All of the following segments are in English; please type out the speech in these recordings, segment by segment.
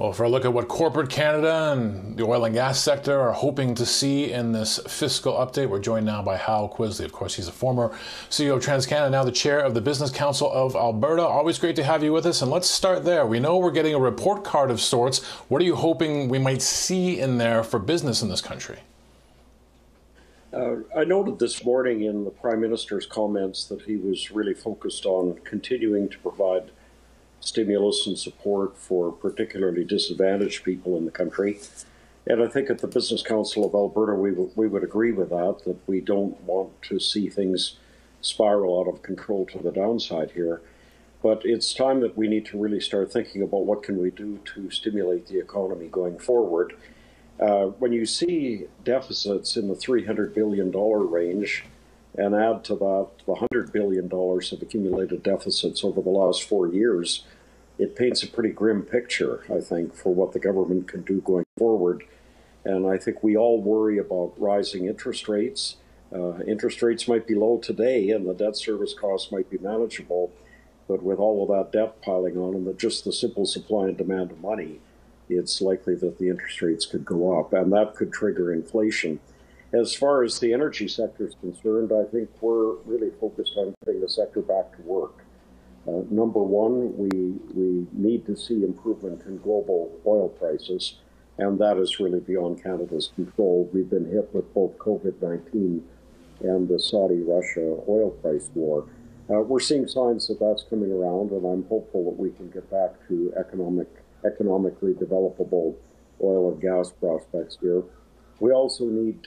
Well, for a look at what corporate Canada and the oil and gas sector are hoping to see in this fiscal update, we're joined now by Hal Kvisle. Of course, he's a former CEO of TransCanada, now the chair of the Business Council of Alberta. Always great to have you with us. And let's start there. We know we're getting a report card of sorts. What are you hoping we might see in there for business in this country? I noted this morning in the Prime Minister's comments that he was really focused on continuing to provide stimulus and support for particularly disadvantaged people in the country. And I think at the Business Council of Alberta, we would agree with that we don't want to see things spiral out of control to the downside here. But it's time that we need to really start thinking about what can we do to stimulate the economy going forward. When you see deficits in the $300 billion range, and add to that the $100 billion of accumulated deficits over the last 4 years, it paints a pretty grim picture, I think, for what the government can do going forward. And I think we all worry about rising interest rates. Interest rates might be low today and the debt service costs might be manageable, but with all of that debt piling on and just the simple supply and demand of money, it's likely that the interest rates could go up, and that could trigger inflation. As far as the energy sector is concerned, I think we're really focused on putting the sector back to work. Number one, we need to see improvement in global oil prices, and that is really beyond Canada's control. We've been hit with both COVID-19 and the Saudi-Russia oil price war. We're seeing signs that that's coming around, and I'm hopeful that we can get back to economically developable oil and gas prospects here. We also need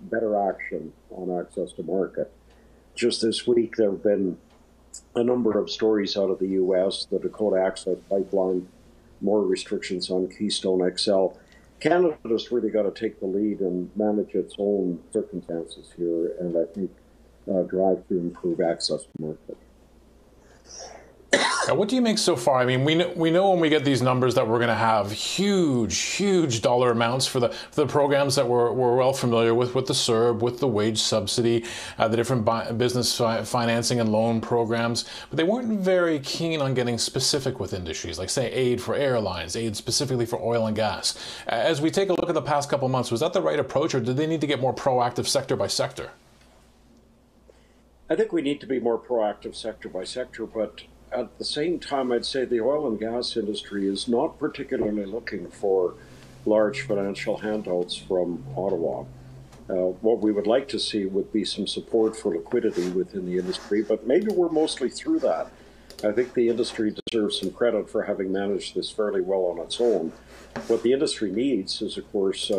better action on access to market. Just this week, there have been a number of stories out of the U.S., the Dakota Access Pipeline, more restrictions on Keystone XL. Canada's really got to take the lead and manage its own circumstances here, and I think drive to improve access to market. What do you make so far? I mean, we know when we get these numbers that we're going to have huge dollar amounts for the programs that we're well familiar with the CERB, with the wage subsidy, the different business financing and loan programs. But they weren't very keen on getting specific with industries, like, say, aid for airlines, aid specifically for oil and gas. As we take a look at the past couple of months, was that the right approach, or did they need to get more proactive sector by sector? I think we need to be more proactive sector by sector, but at the same time, I'd say the oil and gas industry is not particularly looking for large financial handouts from Ottawa. What we would like to see would be some support for liquidity within the industry, but maybe we're mostly through that. I think the industry deserves some credit for having managed this fairly well on its own. What the industry needs is, of course,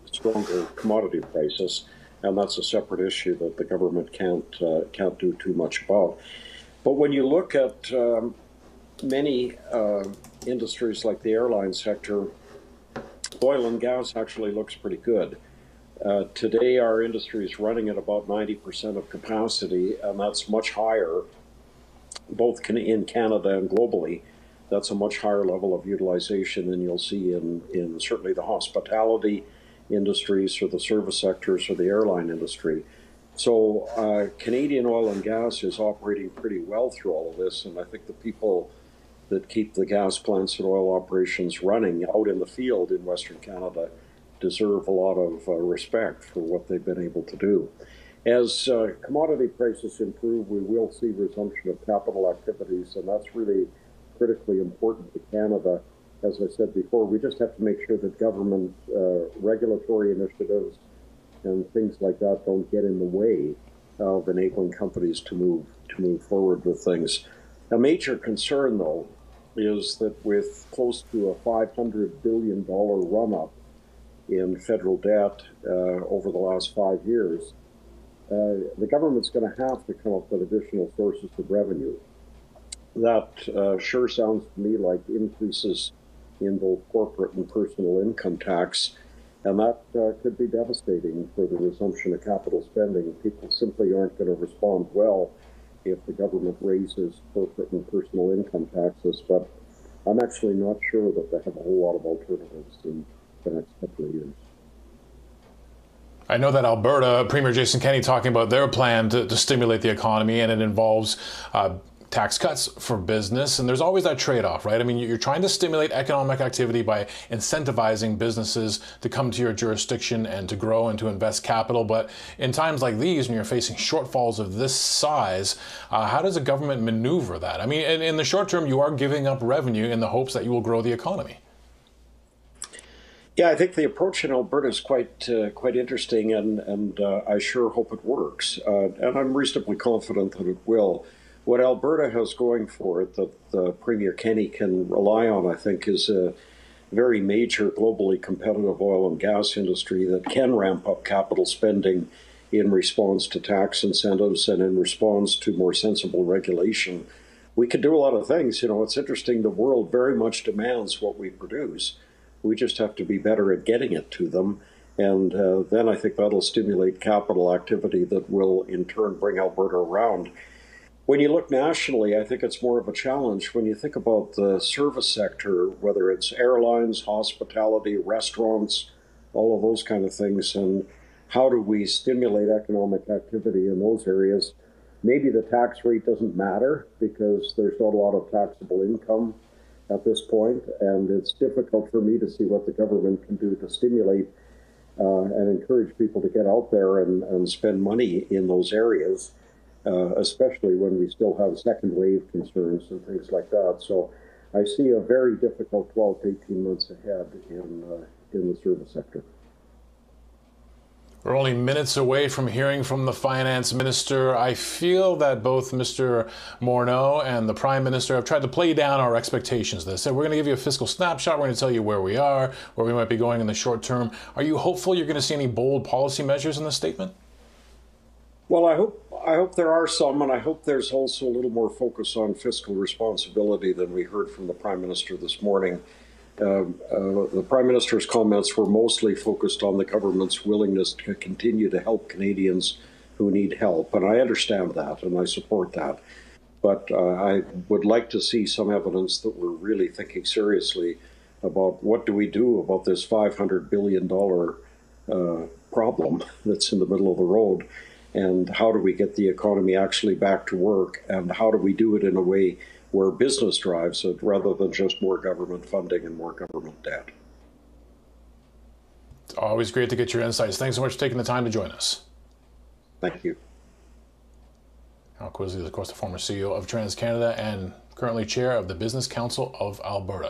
stronger commodity prices, and that's a separate issue that the government can't do too much about. But when you look at many industries like the airline sector, oil and gas actually looks pretty good. Today, our industry is running at about 90% of capacity, and that's much higher, both in Canada and globally. That's a much higher level of utilization than you'll see in certainly the hospitality industries or the service sectors or the airline industry. So Canadian oil and gas is operating pretty well through all of this, and I think the people that keep the gas plants and oil operations running out in the field in Western Canada deserve a lot of respect for what they've been able to do. As commodity prices improve, we will see resumption of capital activities, and that's really critically important to Canada. As I said before, we just have to make sure that government regulatory initiatives and things like that don't get in the way of enabling companies to move forward with things. A major concern, though, is that with close to a $500 billion run-up in federal debt over the last 5 years, the government's going to have to come up with additional sources of revenue. That sure sounds to me like increases in both corporate and personal income tax, and that could be devastating for the resumption of capital spending. People simply aren't going to respond well if the government raises corporate and personal income taxes, but I'm actually not sure that they have a whole lot of alternatives in the next couple of years. I know that Alberta, Premier Jason Kenney talking about their plan to stimulate the economy, and it involves tax cuts for business, and there's always that trade-off, right? I mean, you're trying to stimulate economic activity by incentivizing businesses to come to your jurisdiction and to grow and to invest capital. But in times like these, when you're facing shortfalls of this size, how does a government maneuver that? I mean, in the short term, you are giving up revenue in the hopes that you will grow the economy. Yeah, I think the approach in Alberta is quite interesting, and I sure hope it works. And I'm reasonably confident that it will. What Alberta has going for it that Premier Kenney can rely on, I think, is a very major globally competitive oil and gas industry that can ramp up capital spending in response to tax incentives and in response to more sensible regulation. We can do a lot of things. You know, it's interesting. The world very much demands what we produce. We just have to be better at getting it to them. And then I think that'll stimulate capital activity that will in turn bring Alberta around. When you look nationally, I think it's more of a challenge. When you think about the service sector, whether it's airlines, hospitality, restaurants, all of those kind of things, and how do we stimulate economic activity in those areas? Maybe the tax rate doesn't matter because there's not a lot of taxable income at this point, and it's difficult for me to see what the government can do to stimulate and encourage people to get out there and spend money in those areas. Especially when we still have second wave concerns and things like that. So I see a very difficult 12 to 18 months ahead in the service sector. We're only minutes away from hearing from the finance minister. I feel that both Mr. Morneau and the Prime Minister have tried to play down our expectations. They said, we're going to give you a fiscal snapshot. We're going to tell you where we are, where we might be going in the short term. Are you hopeful you're going to see any bold policy measures in this statement? Well, I hope there are some, and I hope there's also a little more focus on fiscal responsibility than we heard from the Prime Minister this morning. The Prime Minister's comments were mostly focused on the government's willingness to continue to help Canadians who need help, and I understand that, and I support that. But I would like to see some evidence that we're really thinking seriously about what do we do about this $500 billion problem that's in the middle of the road. And how do we get the economy actually back to work? And how do we do it in a way where business drives it rather than just more government funding and more government debt? It's always great to get your insights. Thanks so much for taking the time to join us. Thank you. Hal Kvisle is, of course, the former CEO of TransCanada and currently chair of the Business Council of Alberta.